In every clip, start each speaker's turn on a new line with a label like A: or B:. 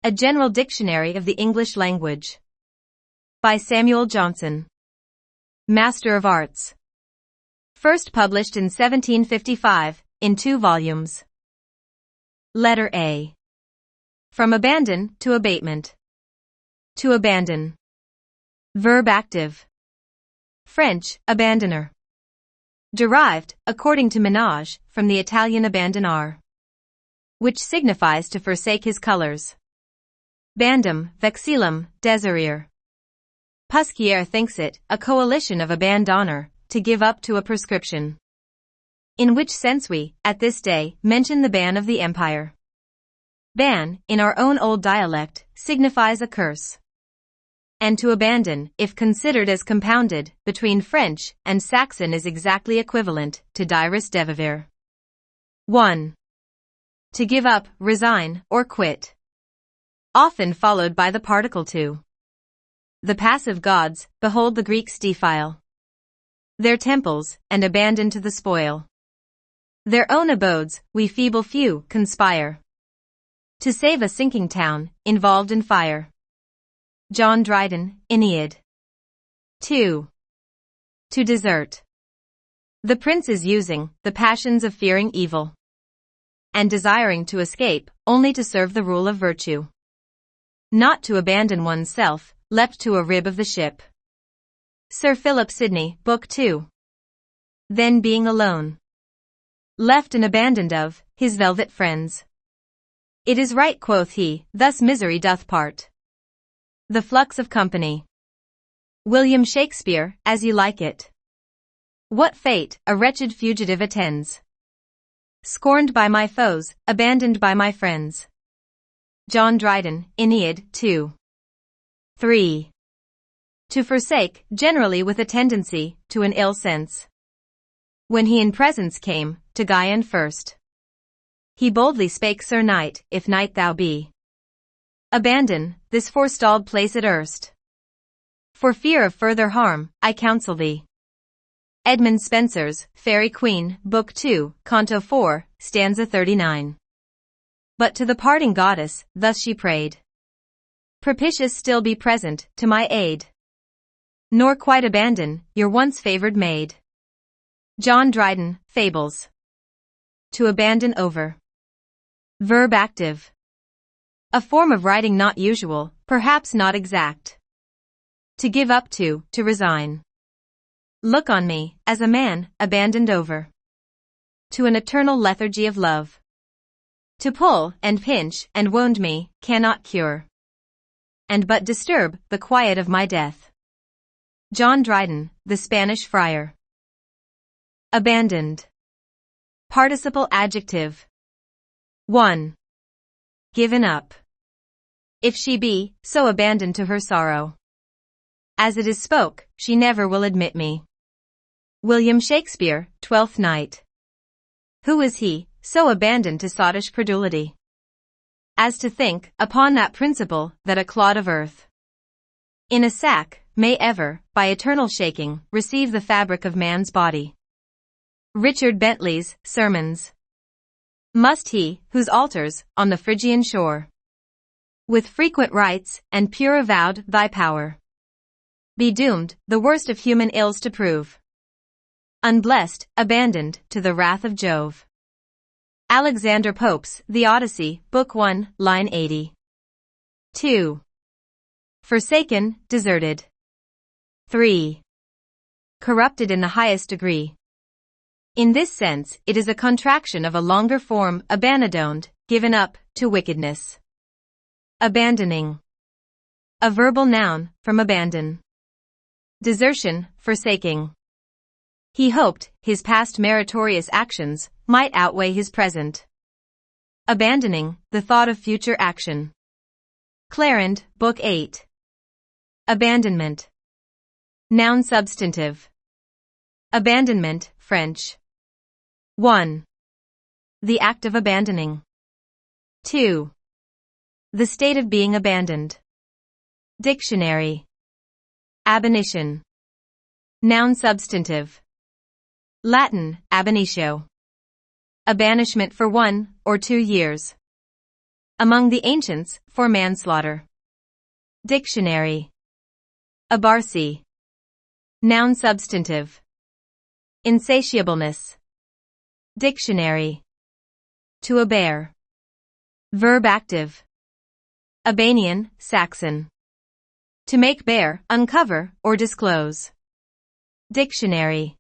A: A General Dictionary of the English Language. By Samuel Johnson. Master of Arts. First published in 1755, in 2 volumes. Letter A. From abandon to abatement. To abandon. Verb active. French, abandoner. Derived, according to Menage, from the Italian abbandonare, which signifies to forsake his colors. Bandum, vexillum, deserire. Pusquier thinks it a coalition of abandonner, to give up to a prescription. In which sense we, at this day, mention the ban of the empire. Ban, in our own old dialect, signifies a curse. And to abandon, if considered as compounded, between French and Saxon is exactly equivalent to dirus devivere. 1. To give up, resign, or quit. Often followed by the particle to. The passive gods, behold the Greeks defile their temples, and abandon to the spoil their own abodes, we feeble few conspire to save a sinking town, involved in fire. John Dryden, Aeneid. 2. To desert. The prince is using the passions of fearing evil and desiring to escape, only to serve the rule of virtue. Not to abandon oneself, leapt to a rib of the ship. Sir Philip Sidney, Book 2. Then being alone, left and abandoned of his velvet friends. It is right, quoth he, thus misery doth part. The flux of company. William Shakespeare, As You Like It. What fate a wretched fugitive attends? Scorned by my foes, abandoned by my friends. John Dryden, Aeneid, 2. 3. To forsake, generally with a tendency to an ill sense. When he in presence came to Guyon first, he boldly spake, Sir Knight, if knight thou be, abandon this forestalled place at erst. For fear of further harm, I counsel thee. Edmund Spenser's Faerie Queene, Book 2, Canto 4, stanza 39. But to the parting goddess, thus she prayed. Propitious still be present to my aid, nor quite abandon your once favored maid. John Dryden, Fables. To abandon over. Verb active. A form of writing not usual, perhaps not exact. To give up to resign. Look on me, as a man, abandoned over to an eternal lethargy of love. To pull, and pinch, and wound me, cannot cure, and but disturb the quiet of my death. John Dryden, The Spanish Friar. Abandoned. Participle adjective. 1. Given up. If she be so abandoned to her sorrow, as it is spoke, she never will admit me. William Shakespeare, Twelfth Night. Who is he, so abandoned to sottish credulity, as to think, upon that principle, that a clod of earth in a sack may ever, by eternal shaking, receive the fabric of man's body? Richard Bentley's Sermons. Must he, whose altars, on the Phrygian shore, with frequent rites, and pure avowed thy power, be doomed, the worst of human ills to prove, unblessed, abandoned, to the wrath of Jove? Alexander Pope's The Odyssey, Book 1, line 80. 2. Forsaken, deserted. 3. Corrupted in the highest degree. In this sense, it is a contraction of a longer form, abandoned, given up, to wickedness. Abandoning. A verbal noun, from abandon. Desertion, forsaking. He hoped his past meritorious actions might outweigh his present. Abandoning the thought of future action. Clarend, Book 8. Abandonment. Noun substantive. Abandonment, French. 1. The act of abandoning. 2. The state of being abandoned. Dictionary. Abonition. Noun substantive. Latin, ab initio. A banishment for 1 or 2 years. Among the ancients, for manslaughter. Dictionary. Abarsi. Noun substantive. Insatiableness. Dictionary. To abear. Verb active. Albanian, Saxon. To make bare, uncover, or disclose. Dictionary.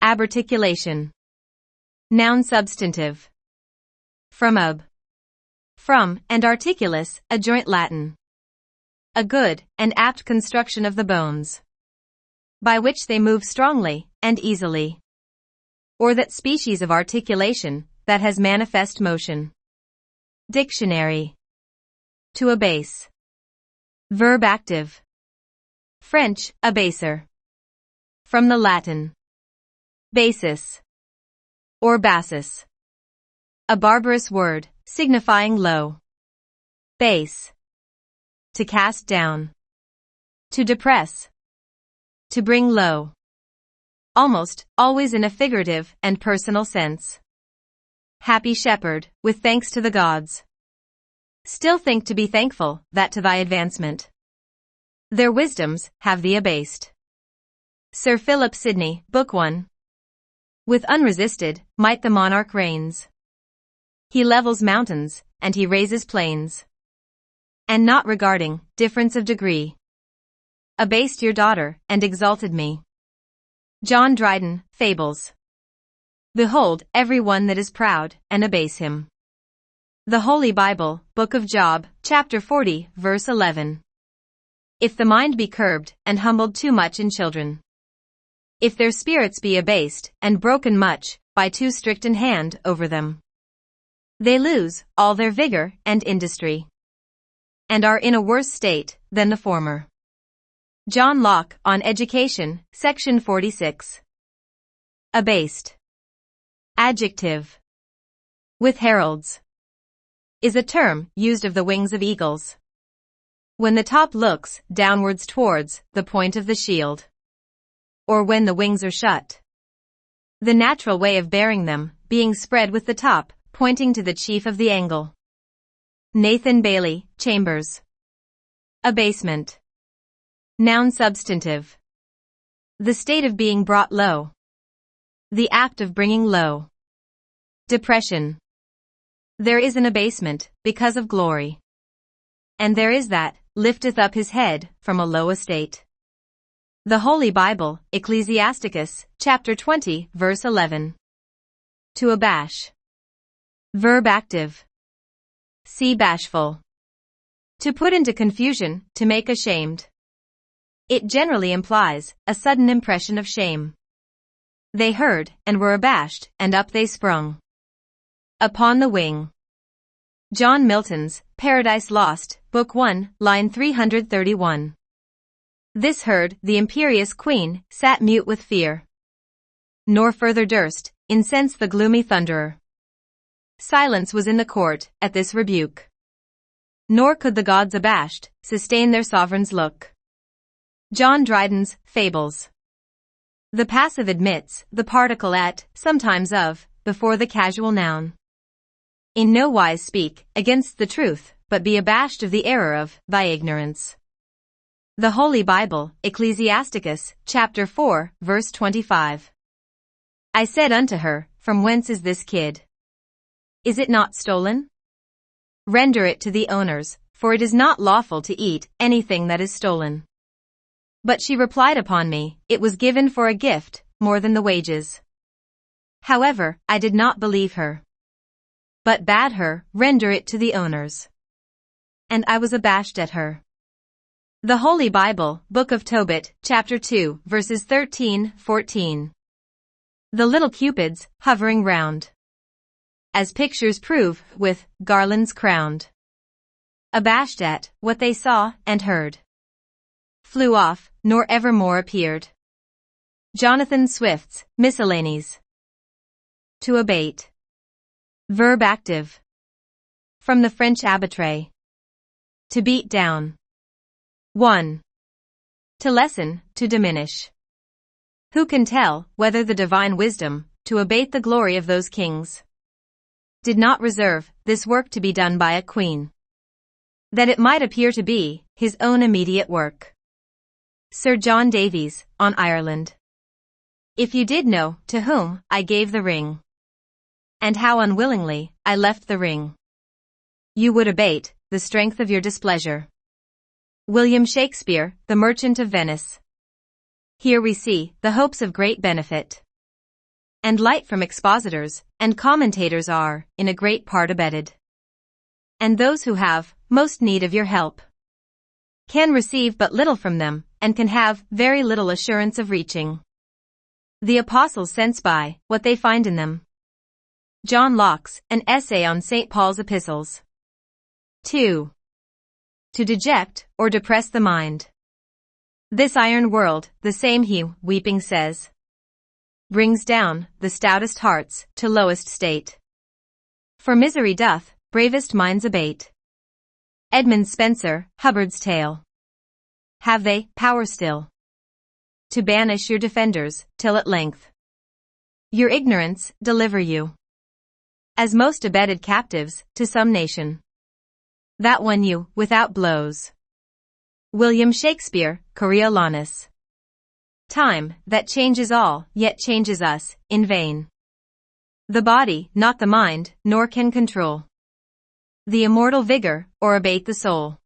A: Abarticulation. Noun substantive. From and articulus, adjoint Latin. A good and apt construction of the bones, by which they move strongly and easily. Or that species of articulation that has manifest motion. Dictionary. To abase. Verb active. French, abaser. From the Latin. Basis. Or bassus. A barbarous word, signifying low. Base. To cast down. To depress. To bring low. Almost, always in a figurative and personal sense. Happy shepherd, with thanks to the gods. Still think to be thankful, that to thy advancement their wisdoms have thee abased. Sir Philip Sidney, Book 1. With unresisted might the monarch reigns. He levels mountains, and he raises plains. And not regarding difference of degree, abased your daughter, and exalted me. John Dryden, Fables. Behold, every one that is proud, and abase him. The Holy Bible, Book of Job, chapter 40, verse 11. If the mind be curbed, and humbled too much in children. If their spirits be abased, and broken much, by too strict an hand over them. They lose all their vigor and industry. And are in a worse state than the former. John Locke, on Education, section 46. Abased. Adjective. With heralds. Is a term used of the wings of eagles. When the top looks downwards towards the point of the shield. Or when the wings are shut. The natural way of bearing them being spread with the top pointing to the chief of the angle. Nathan Bailey, Chambers. Abasement. Noun substantive. The state of being brought low. The act of bringing low. Depression. There is an abasement, because of glory. And there is that, lifteth up his head, from a low estate. The Holy Bible, Ecclesiasticus, chapter 20, verse 11. To abash. Verb active. See bashful. To put into confusion, to make ashamed. It generally implies a sudden impression of shame. They heard, and were abashed, and up they sprung. Upon the wing. John Milton's Paradise Lost, Book 1, line 331. This heard, the imperious queen sat mute with fear. Nor further durst incense the gloomy thunderer. Silence was in the court at this rebuke. Nor could the gods abashed sustain their sovereign's look. John Dryden's Fables. The passive admits the particle at, sometimes of, before the casual noun. In no wise speak against the truth, but be abashed of the error of thy ignorance. The Holy Bible, Ecclesiasticus, chapter 4, verse 25. I said unto her, from whence is this kid? Is it not stolen? Render it to the owners, for it is not lawful to eat anything that is stolen. But she replied upon me, it was given for a gift, more than the wages. However, I did not believe her, but bade her render it to the owners. And I was abashed at her. The Holy Bible, Book of Tobit, chapter 2, verses 13-14. The little cupids, hovering round. As pictures prove, with garlands crowned. Abashed at what they saw and heard. Flew off, nor ever more appeared. Jonathan Swift's Miscellanies. To abate. Verb active. From the French abattre. To beat down. 1. To lessen, to diminish. Who can tell whether the divine wisdom to abate the glory of those kings did not reserve this work to be done by a queen, that it might appear to be his own immediate work. Sir John Davies, on Ireland. If you did know to whom I gave the ring, and how unwillingly I left the ring, you would abate the strength of your displeasure. William Shakespeare, The Merchant of Venice. Here we see the hopes of great benefit and light from expositors and commentators are, in a great part, abated. And those who have most need of your help can receive but little from them, and can have very little assurance of reaching the apostles' sense by what they find in them. John Locke's An Essay on St. Paul's Epistles. 2. To deject or depress the mind. This iron world, the same he, weeping, says, brings down the stoutest hearts to lowest state. For misery doth bravest minds abate. Edmund Spenser, Hubbard's Tale. Have they power still to banish your defenders, till at length your ignorance deliver you, as most abetted captives, to some nation that won you without blows. William Shakespeare, Coriolanus. Time, that changes all, yet changes us, in vain. The body, not the mind, nor can control the immortal vigor, or abate the soul.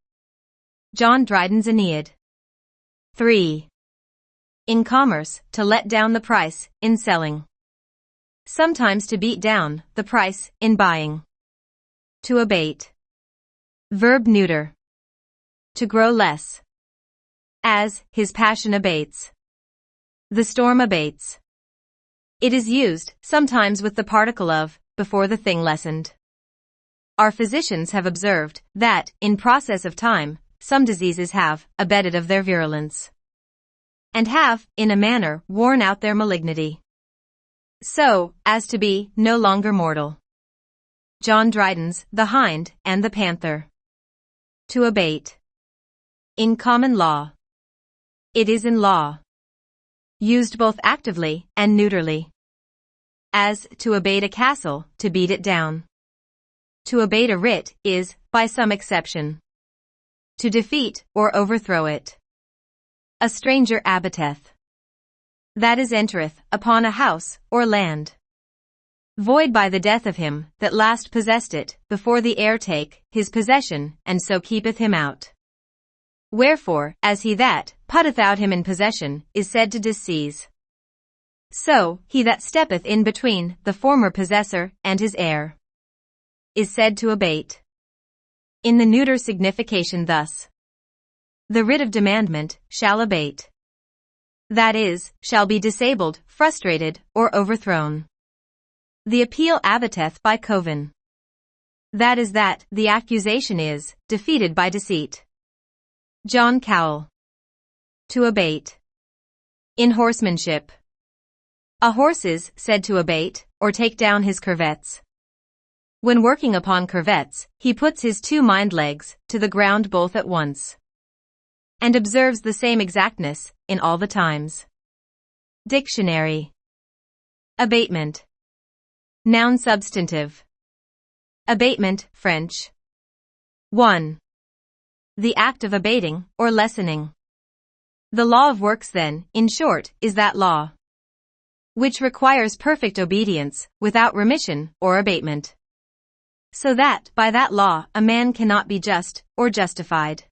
A: John Dryden's Aeneid. 3. In commerce, to let down the price, in selling. Sometimes to beat down the price, in buying. To abate. Verb neuter. To grow less. As, his passion abates. The storm abates. It is used, sometimes with the particle of, before the thing lessened. Our physicians have observed, that, in process of time, some diseases have abated of their virulence, and have, in a manner, worn out their malignity, so as to be no longer mortal. John Dryden's The Hind and the Panther. To abate. In common law. It is in law used both actively and neutrally. As, to abate a castle, to beat it down. To abate a writ is, by some exception, to defeat or overthrow it. A stranger abateth. That is, entereth upon a house or land, void by the death of him that last possessed it, before the heir take his possession, and so keepeth him out. Wherefore, as he that putteth out him in possession is said to disseize, so he that steppeth in between the former possessor and his heir is said to abate. In the neuter signification thus: the writ of demandment shall abate. That is, shall be disabled, frustrated, or overthrown. The appeal abateth by Coven. That is, that the accusation is defeated by deceit. John Cowell. To abate. In horsemanship. A horse is said to abate, or take down his curvets. When working upon curvets, he puts his two hind legs to the ground both at once, and observes the same exactness in all the times. Dictionary. Abatement. Noun substantive. Abatement, French. 1. The act of abating, or lessening. The law of works, then, in short, is that law which requires perfect obedience, without remission or abatement, so that, by that law, a man cannot be just, or justified,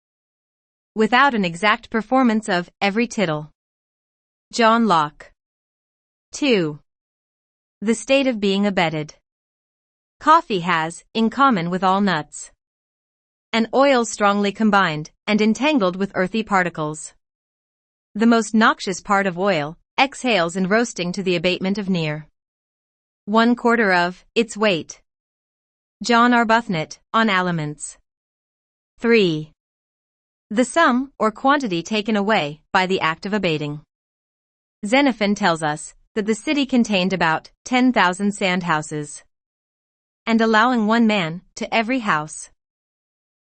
A: without an exact performance of every tittle. John Locke. 2. The state of being abetted. Coffee has, in common with all nuts, an oil strongly combined, and entangled with earthy particles. The most noxious part of oil exhales in roasting to the abatement of near 1/4 of its weight. John Arbuthnot, on Aliments. 3. The sum, or quantity taken away, by the act of abating. Xenophon tells us that the city contained about 10,000 sandhouses, and allowing one man to every house,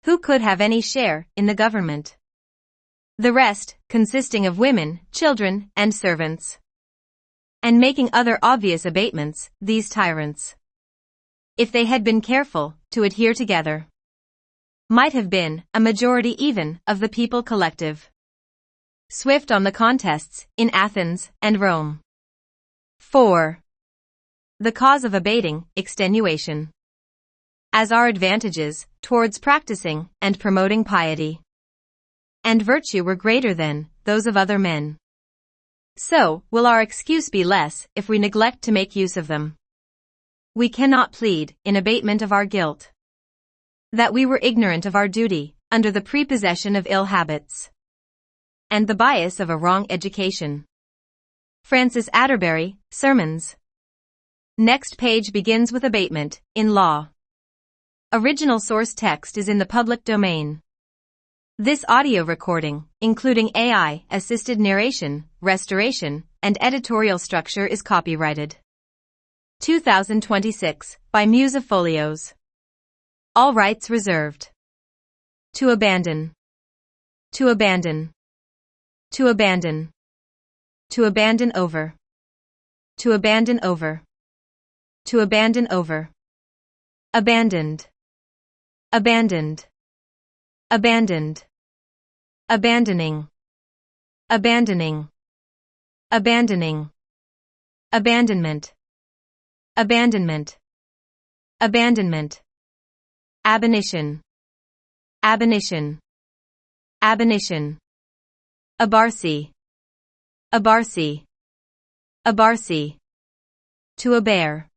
A: who could have any share in the government. The rest, consisting of women, children, and servants, and making other obvious abatements, these tyrants if they had been careful to adhere together, might have been a majority even of the people collective. Swift on the contests in Athens and Rome. 4. The cause of abating extenuation, as our advantages towards practicing and promoting piety and virtue were greater than those of other men, so will our excuse be less if we neglect to make use of them. We cannot plead, in abatement of our guilt, that we were ignorant of our duty, under the prepossession of ill habits and the bias of a wrong education. Francis Atterbury, Sermons. Next page begins with abatement, in law. Original source text is in the public domain. This audio recording, including AI-assisted narration, restoration, and editorial structure is copyrighted. 2026, by Musafolios. All rights reserved. To abandon. To abandon. To abandon. To abandon over. To abandon over. To abandon over. Abandoned. Abandoned. Abandoned. Abandoning. Abandoning. Abandoning. Abandonment. Abandonment. Abandonment. Abolition. Abolition. Abolition. Abarsi. Abarsi. Abarsi. To abear.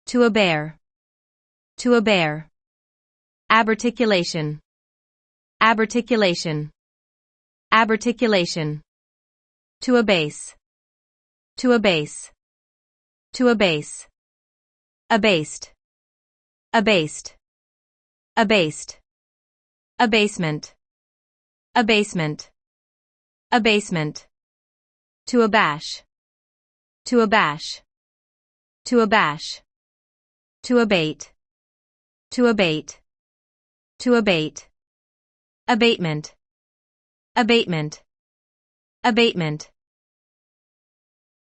A: To abear. To abear. Abarticulation. Abarticulation. Abarticulation. To abase. To abase. To abase. Abased. Abased. Abased. Abasement. Abasement. Abasement. To abash. To abash. To abash. To abate. To abate. To abate. Abatement. Abatement. Abatement.